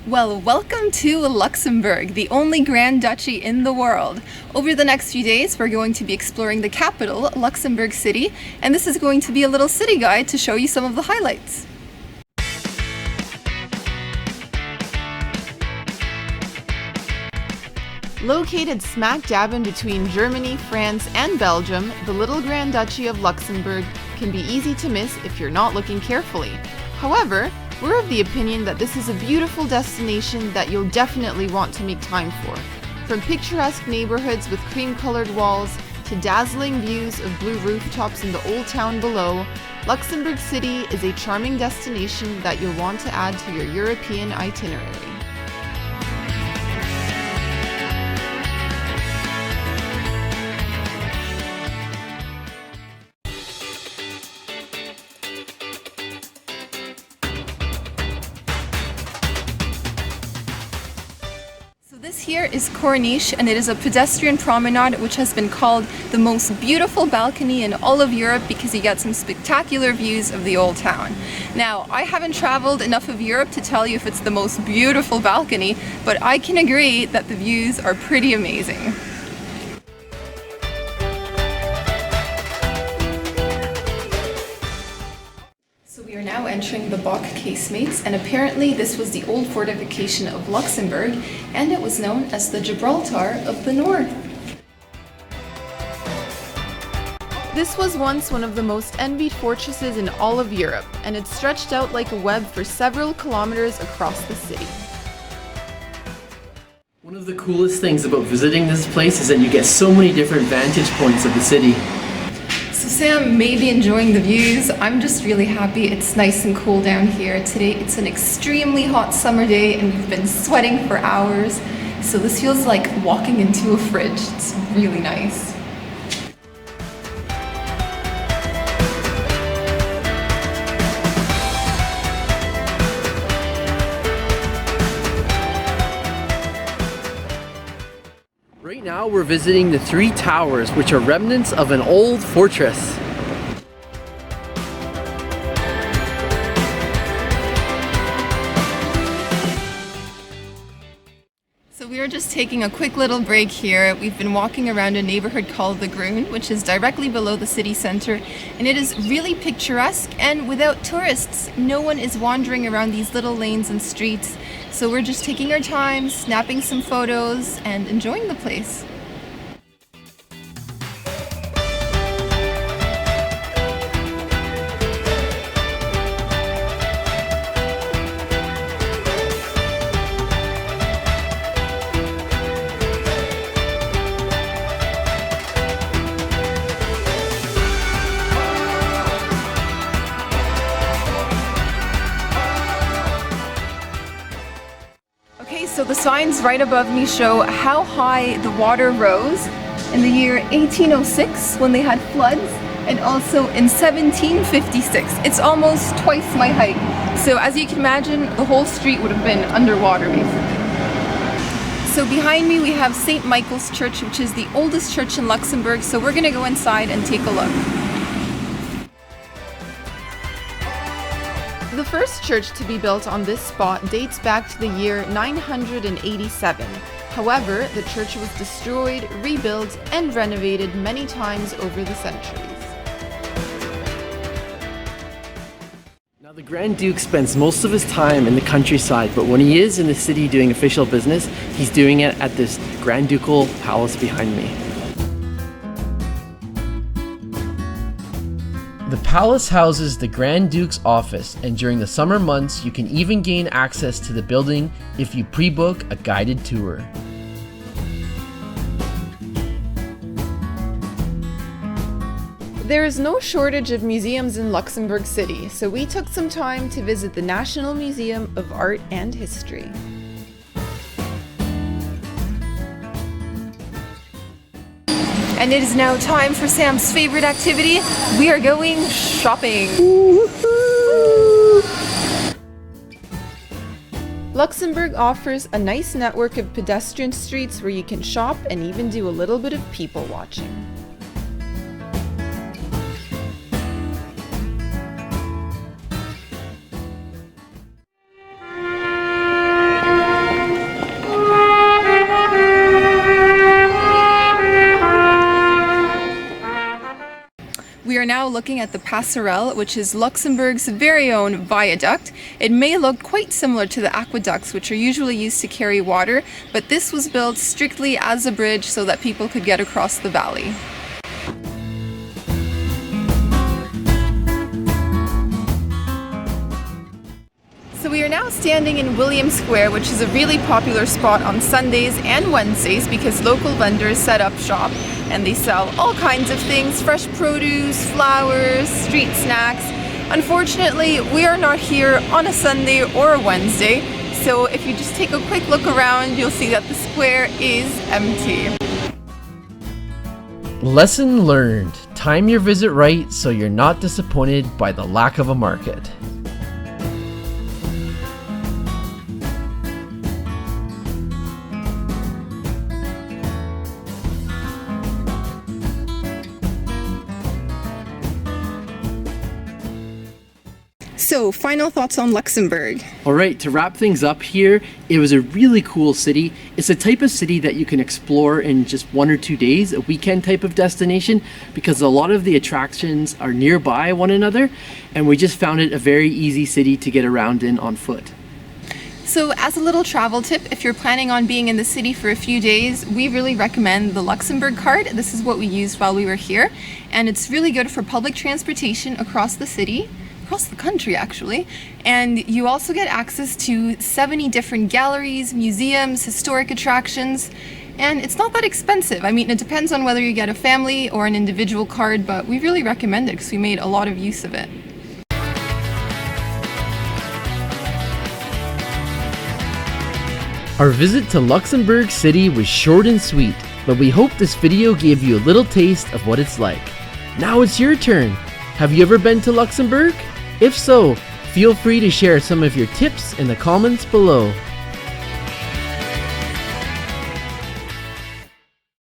Well, welcome to Luxembourg, the only Grand Duchy in the world. Over the next few days, we're going to be exploring the capital, Luxembourg City, and this is going to be a little city guide to show you some of the highlights. Located smack dab in between Germany, France, and Belgium, the little Grand Duchy of Luxembourg can be easy to miss if you're not looking carefully. However, we're of the opinion that this is a beautiful destination that you'll definitely want to make time for. From picturesque neighborhoods with cream-colored walls to dazzling views of blue rooftops in the old town below, Luxembourg City is a charming destination that you'll want to add to your European itinerary. This here is Corniche, and it is a pedestrian promenade which has been called the most beautiful balcony in all of Europe because you get some spectacular views of the old town. Now, I haven't traveled enough of Europe to tell you if it's the most beautiful balcony, but I can agree that the views are pretty amazing. We are now entering the Bach Casemates, and apparently this was the old fortification of Luxembourg, and it was known as the Gibraltar of the North. This was once one of the most envied fortresses in all of Europe, and it stretched out like a web for several kilometers across the city. One of the coolest things about visiting this place is that you get so many different vantage points of the city. So Sam may be enjoying the views. I'm just really happy it's nice and cool down here. Today it's an extremely hot summer day and we've been sweating for hours. So this feels like walking into a fridge. It's really nice. Right now we're visiting the three towers, which are remnants of an old fortress. So we are just taking a quick little break here. We've been walking around a neighborhood called the Grund, which is directly below the city center, and it is really picturesque, and without tourists, no one is wandering around these little lanes and streets. So we're just taking our time, snapping some photos, and enjoying the place. So the signs right above me show how high the water rose in the year 1806 when they had floods, and also in 1756. It's almost twice my height. So as you can imagine, the whole street would have been underwater basically. So behind me we have St. Michael's Church, which is the oldest church in Luxembourg. So we're gonna go inside and take a look. The first church to be built on this spot dates back to the year 987. However, the church was destroyed, rebuilt, and renovated many times over the centuries. Now the Grand Duke spends most of his time in the countryside, but when he is in the city doing official business, he's doing it at this Grand Ducal Palace behind me. The palace houses the Grand Duke's office, and during the summer months you can even gain access to the building if you pre-book a guided tour. There is no shortage of museums in Luxembourg City, so we took some time to visit the National Museum of Art and History. And it is now time for Sam's favorite activity. We are going shopping. Luxembourg offers a nice network of pedestrian streets where you can shop and even do a little bit of people watching. We are now looking at the Passerelle, which is Luxembourg's very own viaduct. It may look quite similar to the aqueducts, which are usually used to carry water, but this was built strictly as a bridge so that people could get across the valley. So we are now standing in William Square, which is a really popular spot on Sundays and Wednesdays because local vendors set up shop and they sell all kinds of things, fresh produce, flowers, street snacks. Unfortunately, we are not here on a Sunday or a Wednesday, so if you just take a quick look around, you'll see that the square is empty. Lesson learned. Time your visit right so you're not disappointed by the lack of a market. So, final thoughts on Luxembourg. Alright, to wrap things up here, it was a really cool city. It's a type of city that you can explore in just 1 or 2 days, a weekend type of destination, because a lot of the attractions are nearby one another, and we just found it a very easy city to get around in on foot. So as a little travel tip, if you're planning on being in the city for a few days, we really recommend the Luxembourg card. This is what we used while we were here, and it's really good for public transportation across the city. Across the country actually, and you also get access to 70 different galleries, museums, historic attractions, and it's not that expensive. I mean, it depends on whether you get a family or an individual card, but we really recommend it because we made a lot of use of it. Our visit to Luxembourg City was short and sweet, but we hope this video gave you a little taste of what it's like. Now it's your turn. Have you ever been to Luxembourg? If so, feel free to share some of your tips in the comments below.